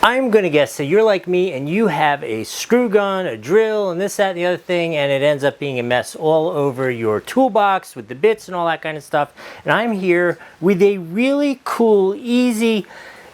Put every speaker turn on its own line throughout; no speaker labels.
I'm gonna guess that you're like me and you have a screw gun, a drill, and this, that, and the other thing, and it ends up being a mess all over your toolbox with the bits and all that kind of stuff. And I'm here with a really cool, easy,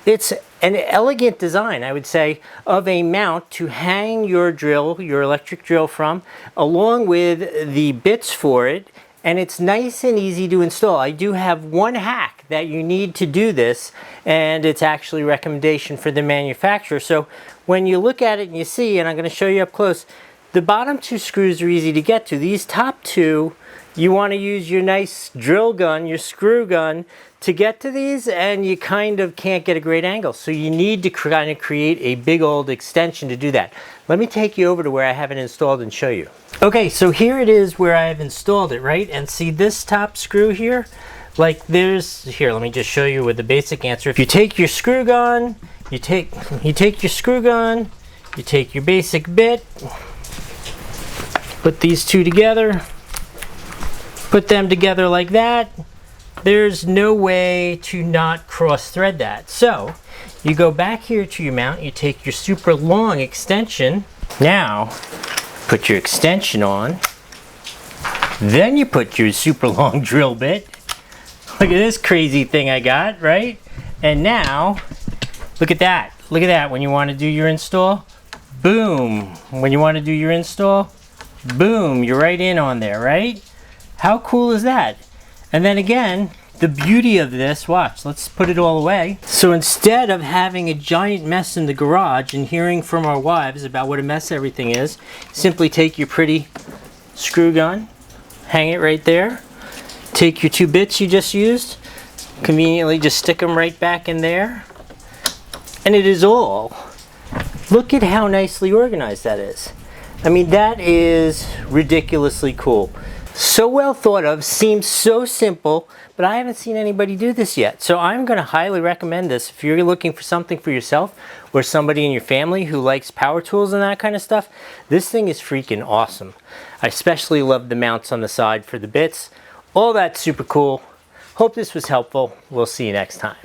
it's an elegant design, I would say, of a mount to hang your drill, your electric drill from, along with the bits for it. And it's nice and easy to install. I do have one hack that you need to do this, and it's actually a recommendation for the manufacturer. So when you look at it and you see, and I'm going to show you up close, the bottom two screws are easy to get to. These top two, you want to use your nice drill gun, your screw gun, to get to these, and you kind of can't get a great angle. So you need to kind of create a big old extension to do that. Let me take you over to where I have it installed and show you. Okay, so here it is where I have installed it, right? And see this top screw here? Like here, let me just show you with the basic answer. If you take your screw gun, you take your screw gun, you take your basic bit, put these two together, put them together like that. There's no way to not cross thread that. So you go back here to your mount, you take your super long extension. Now put your extension on, then you put your super long drill bit. Look at this crazy thing I got, right? And now look at that, when you want to do your install, boom. When you want to do your install, boom, you're right in on there, right? How cool is that? And then again, the beauty of this, watch, let's put it all away. So instead of having a giant mess in the garage and hearing from our wives about what a mess everything is, simply take your pretty screw gun, hang it right there, take your two bits you just used, conveniently just stick them right back in there, and it is all. Look at how nicely organized that is. I mean, that is ridiculously cool. So well thought of, seems so simple, but I haven't seen anybody do this yet. So I'm going to highly recommend this if you're looking for something for yourself or somebody in your family who likes power tools and that kind of stuff. This thing is freaking awesome. I especially love the mounts on the side for the bits. All that's super cool. Hope this was helpful. We'll see you next time.